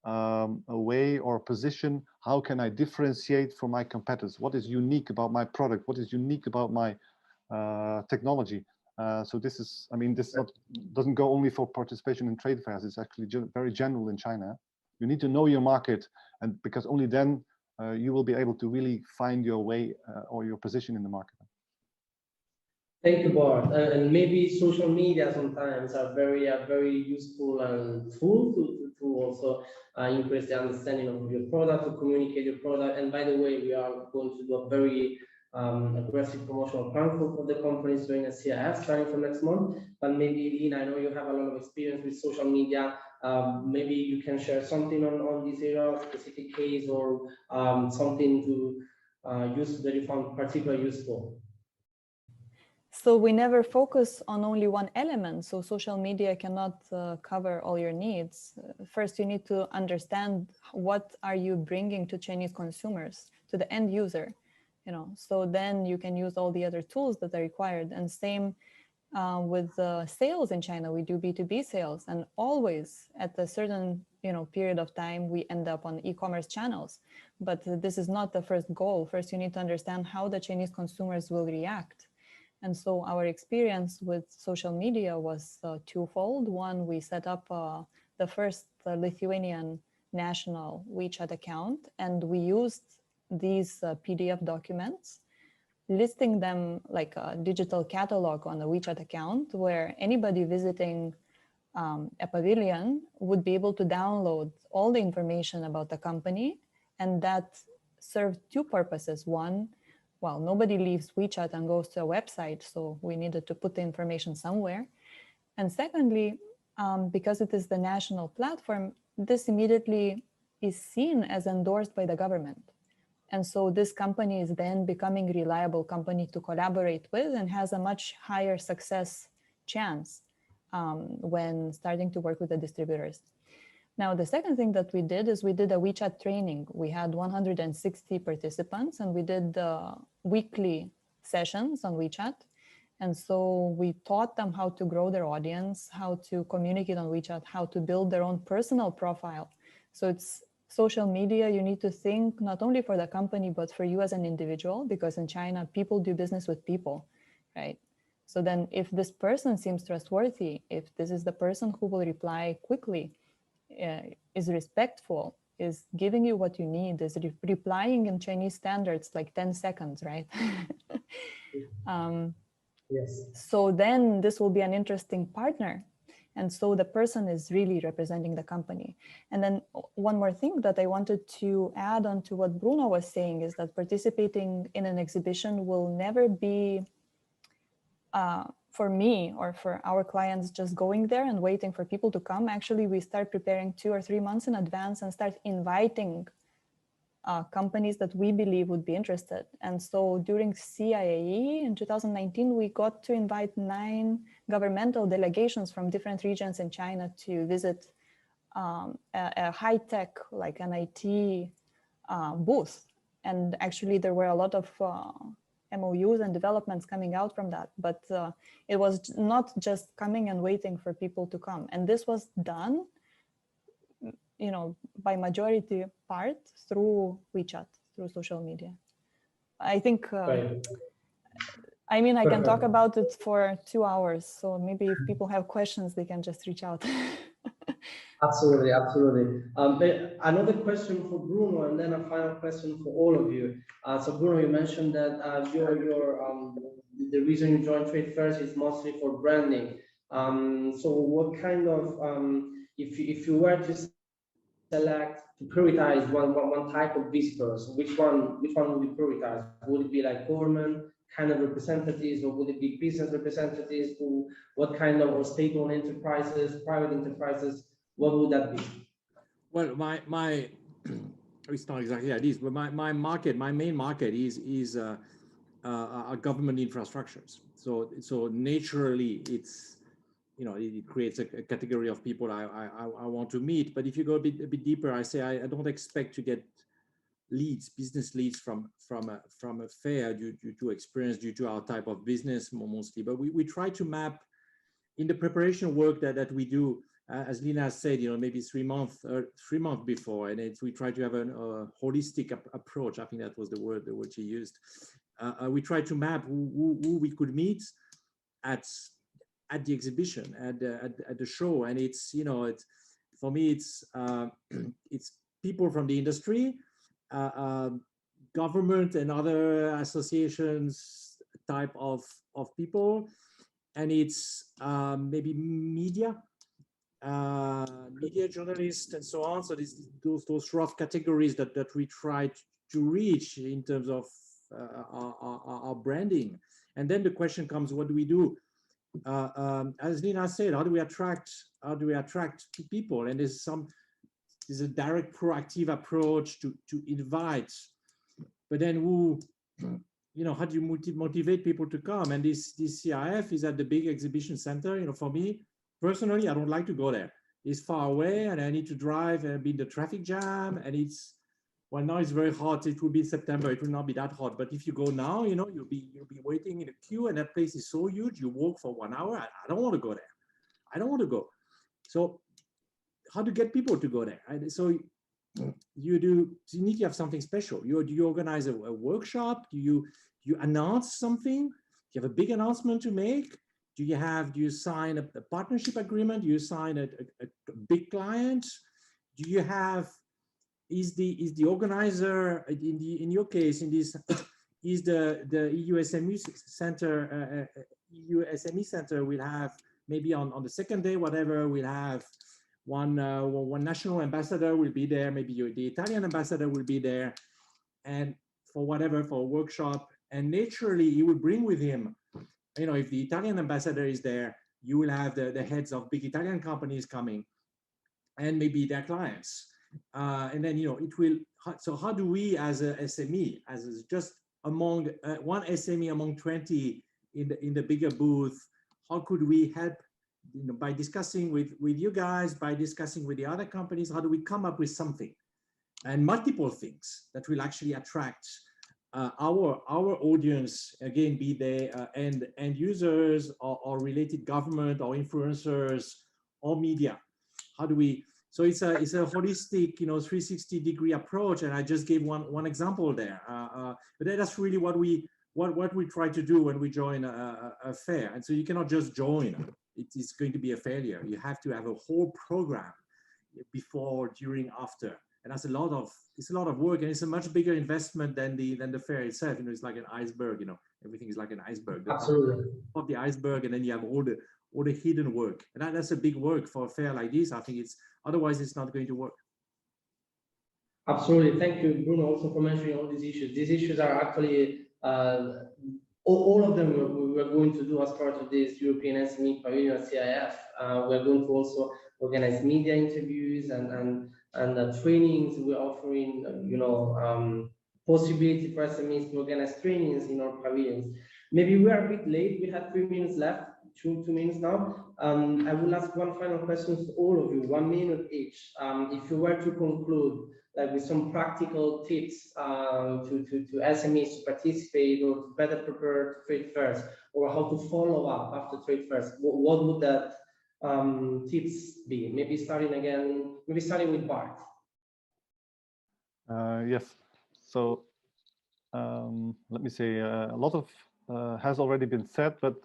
a way or a position. How can I differentiate from my competitors? What is unique about my product? What is unique about my technology? So this is, I mean, this doesn't go only for participation in trade fairs. It's actually very general in China. You need to know your market, and because only then you will be able to really find your way or your position in the market. Thank you, Bart. And maybe social media sometimes are very useful and tool to also increase the understanding of your product, to communicate your product. And by the way, we are going to do a very aggressive promotional plan for the companies doing a CIIF starting from next month. But maybe, Lina, I know you have a lot of experience with social media. Maybe you can share something on this area, specific case, or something to use that you found particularly useful. So we never focus on only one element. So social media cannot cover all your needs. First, you need to understand what are you bringing to Chinese consumers, to the end user, you know. So then you can use all the other tools that are required. And same with sales in China. We do B2B sales, and always at a certain period of time we end up on e-commerce channels. But this is not the first goal. First, you need to understand how the Chinese consumers will react. And so our experience with social media was twofold. One, we set up the first Lithuanian national WeChat account, and we used these PDF documents, listing them like a digital catalog on a WeChat account, where anybody visiting a pavilion would be able to download all the information about the company. And that served two purposes. One, well, nobody leaves WeChat and goes to a website, so we needed to put the information somewhere. And secondly, because it is the national platform, this immediately is seen as endorsed by the government. And so this company is then becoming a reliable company to collaborate with and has a much higher success chance when starting to work with the distributors. Now, the second thing that we did is we did a WeChat training. We had 160 participants and we did weekly sessions on WeChat. And so we taught them how to grow their audience, how to communicate on WeChat, how to build their own personal profile. So it's social media, you need to think not only for the company, but for you as an individual, because in China, people do business with people, right? So then if this person seems trustworthy, if this is the person who will reply quickly, is respectful, is giving you what you need, is replying in Chinese standards like 10 seconds, right? Yes. So then this will be an interesting partner. And so the person is really representing the company. And then one more thing that I wanted to add on to what Bruno was saying is that participating in an exhibition will never be for me or for our clients just going there and waiting for people to come. Actually, we start preparing 2 or 3 months in advance and start inviting companies that we believe would be interested. And so during CIIE in 2019, we got to invite 9 governmental delegations from different regions in China to visit a high-tech, like an IT booth. And actually there were a lot of MOUs and developments coming out from that, but it was not just coming and waiting for people to come. And this was done, by majority part through WeChat, through social media. I think, Right. I mean, I can talk about it for 2 hours. So maybe if people have questions, they can just reach out. Absolutely, absolutely. But another question for Bruno, and then a final question for all of you. So Bruno, you mentioned that the reason you joined trade fairs is mostly for branding. So what kind of if you were to select to prioritize one type of visitors, which one would you prioritize? Would it be like government kind of representatives, or would it be business representatives? What kind of, or state-owned enterprises, private enterprises? What would that be? Well, it's not exactly like this, but my main market is government infrastructures. So naturally, it's, you know, it creates a category of people I want to meet. But if you go a bit deeper, I say I don't expect to get business leads from a fair due to experience, due to our type of business mostly. But we try to map in the preparation work that we do. As Lina said, you know, maybe 3 months before, and we try to have a holistic approach. I think that was the word she used. We try to map who we could meet at the exhibition, at the show, and it's, you know, it's, for me, it's people from the industry, government and other associations type of people, and it's maybe media journalists and so on. So those rough categories that we try to reach in terms of our branding. And then the question comes, what do we do? As Lina said, how do we attract people? And there's a direct proactive approach to invite, but then you know, how do you motivate people to come? And this CIIF is at the big exhibition center. You know, for me personally, I don't like to go there. It's far away, and I need to drive and be in the traffic jam. And it's, well, now it's very hot. It will be September. It will not be that hot. But if you go now, you know, you'll be waiting in a queue, and that place is so huge. You walk for 1 hour. I don't want to go there. I don't want to go. So how to get people to go there? And so you need to have something special. Do you organize a workshop? Do you announce something? Do you have a big announcement to make? Do you sign a partnership agreement? Do you sign a big client? Do you have, is the organizer in your case, in this, is the EU SME Centre, EU SME Centre will have maybe on the second day, whatever, we'll have one national ambassador will be there, maybe the Italian ambassador will be there, and for a workshop, and naturally he will bring with him, you know, if the Italian ambassador is there, you will have the heads of big Italian companies coming, and maybe their clients, and then, you know, it will. So how do we, as a SME, as just among one SME among 20 in the bigger booth, how could we help? You know, by discussing with you guys, by discussing with the other companies, how do we come up with something and multiple things that will actually attract our audience, again, be they end users or related government or influencers or media? How do we? So it's a holistic, you know, 360-degree approach, and I just gave one example there. But that's really what we try to do when we join a fair. And so you cannot just join. It is going to be a failure. You have to have a whole program before, during, after, and that's a lot of work, and it's a much bigger investment than the fair itself. You know, it's like an iceberg. You know, everything is like an iceberg. Absolutely. Of the iceberg, and then you have all the hidden work, and that's a big work for a fair like this. I think otherwise it's not going to work. Absolutely. Thank you, Bruno, also for mentioning all these issues. These issues are actually all of them we're going to do as part of this European SME Pavilion at CIIF. We're going to also organize media interviews and trainings. We're offering, you know, possibility for SMEs to organize trainings in our pavilions. Maybe we are a bit late. We have 3 minutes left, two minutes now. I will ask one final question to all of you, 1 minute each. If you were to conclude, like with some practical tips to SMEs to participate or to better prepare to trade fairs, or how to follow up after trade fairs, what would that tips be? Maybe starting with Bart. Yes. So let me say a lot of has already been said, but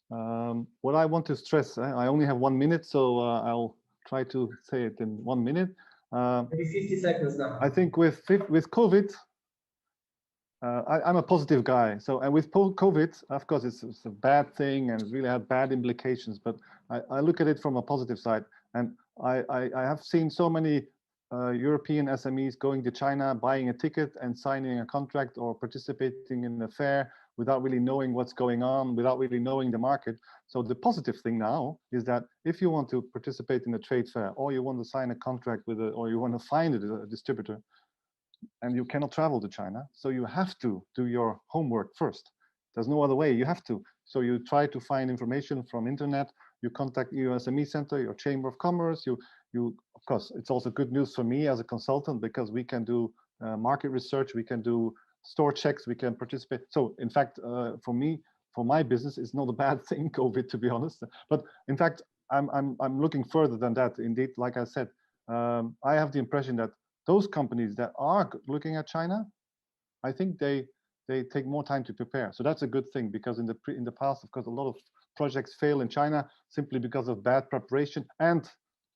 What I want to stress, I only have 1 minute, so I'll try to say it in 1 minute. Maybe 50 seconds now. I think with COVID, I'm a positive guy. So, and with COVID, of course, it's a bad thing and it's really had bad implications, but I look at it from a positive side. And I have seen so many European SMEs going to China, buying a ticket and signing a contract or participating in the fair without really knowing what's going on, without really knowing the market. So the positive thing now is that if you want to participate in a trade fair, or you want to sign a contract with or you want to find a distributor, and you cannot travel to China, so you have to do your homework first. There's no other way, you have to. So you try to find information from internet, you contact EU SME Centre, your Chamber of Commerce, you of course, it's also good news for me as a consultant because we can do market research, we can do store checks, we can participate. So in fact, for me, for my business, it's not a bad thing, COVID, to be honest. But in fact, I'm looking further than that. Indeed, like I said, I have the impression that those companies that are looking at China, I think they take more time to prepare. So that's a good thing because in the past, of course, a lot of projects fail in China simply because of bad preparation and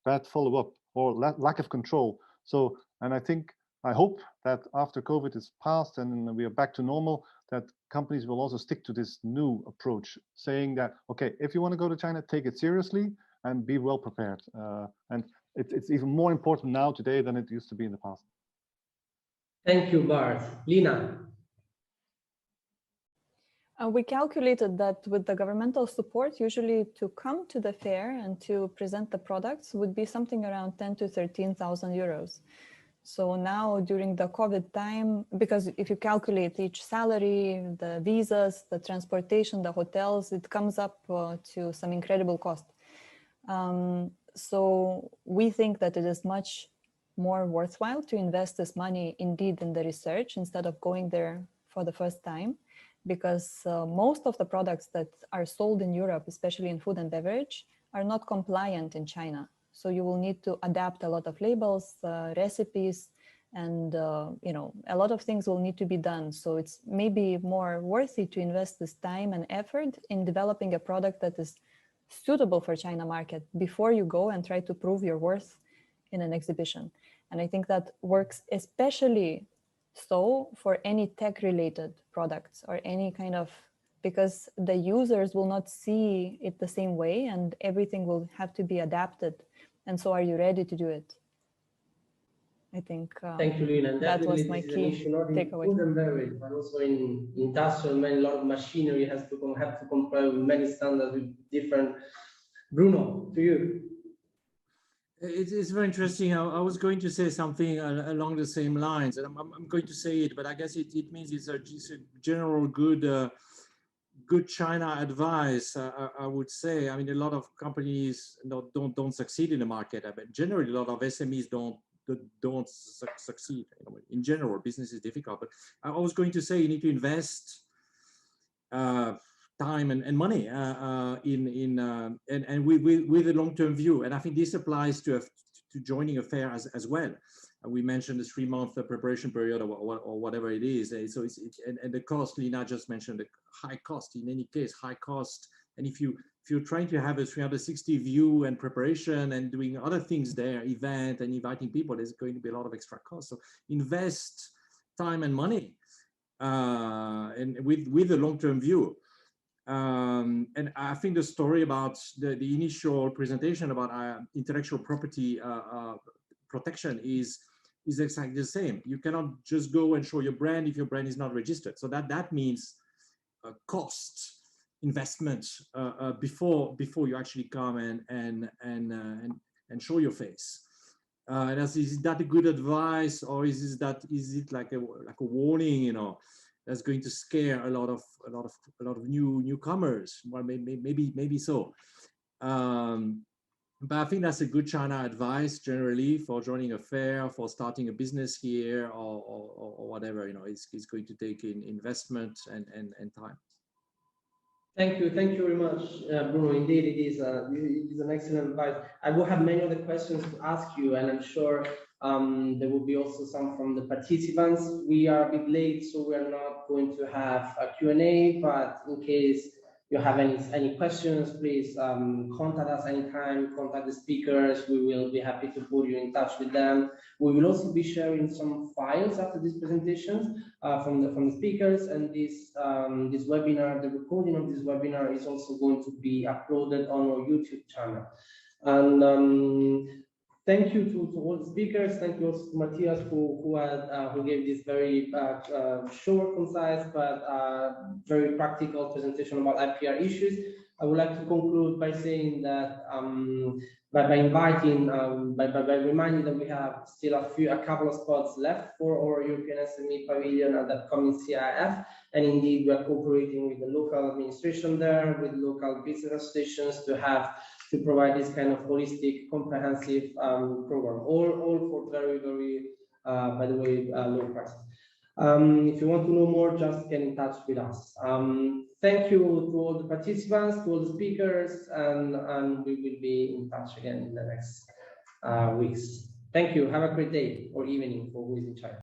bad follow-up or lack of control. So, and I hope that after COVID is passed and we are back to normal, that companies will also stick to this new approach, saying that, okay, if you want to go to China, take it seriously and be well prepared. And it's even more important now today than it used to be in the past. Thank you, Bart. Lina. We calculated that with the governmental support, usually to come to the fair and to present the products would be something around 10 to 13,000 euros. So now during the COVID time, because if you calculate each salary, the visas, the transportation, the hotels, it comes up to some incredible cost. So we think that it is much more worthwhile to invest this money indeed in the research instead of going there for the first time, because most of the products that are sold in Europe, especially in food and beverage, are not compliant in China. So you will need to adapt a lot of labels, recipes, and a lot of things will need to be done. So it's maybe more worthy to invest this time and effort in developing a product that is suitable for China market before you go and try to prove your worth in an exhibition. And I think that works especially so for any tech-related products or any kind of, because the users will not see it the same way and everything will have to be adapted. And so are you ready to do it? I think thank you, Lina. That was my key takeaway. Food and beverage, but also in industrial, a lot of machinery have to comply with many standards with different. Bruno, to you. It's very interesting. I was going to say something along the same lines, and I'm going to say it, but I guess it means it's a general good China advice. I would say. I mean, a lot of companies don't succeed in the market. But generally, a lot of SMEs don't succeed. In general, business is difficult. But I was going to say you need to invest time and money and with a long-term view. And I think this applies to joining a fair as well. We mentioned the 3-month preparation period or whatever it is. So and the cost, Lina just mentioned the high cost. In any case, high cost. And if you're trying to have a 360 view and preparation and doing other things there, event and inviting people, there's going to be a lot of extra cost. So invest time and money and with a long-term view. And I think the story about the initial presentation about intellectual property protection is exactly the same. You cannot just go and show your brand if your brand is not registered. So that means cost investment before you actually come and show your face. And is that a good advice, or is it like a warning? That's going to scare a lot of newcomers. Well, maybe so. But I think that's a good China advice generally for joining a fair, for starting a business here, or whatever. It's going to take in investment and time. Thank you very much, Bruno. Indeed, it is an excellent advice. I will have many other questions to ask you, and I'm sure there will be also some from the participants. We are a bit late, so we are not going to have a Q&A, but in case you have any questions, please contact us anytime, contact the speakers. We will be happy to put you in touch with them. We will also be sharing some files after these presentations from the speakers, and this webinar, the recording of this webinar is also going to be uploaded on our YouTube channel. And thank you to all the speakers. Thank you also to Matthias who gave this very short, concise, but very practical presentation about IPR issues. I would like to conclude by saying that by reminding that we have still a couple of spots left for our European SME Pavilion at the upcoming CIIF, and indeed we are cooperating with the local administration there, with local business associations to provide this kind of holistic, comprehensive program, all for very, very, by the way, low prices. If you want to know more, just get in touch with us. Thank you to all the participants, to all the speakers, and we will be in touch again in the next weeks. Thank you. Have a great day or evening for who is in China.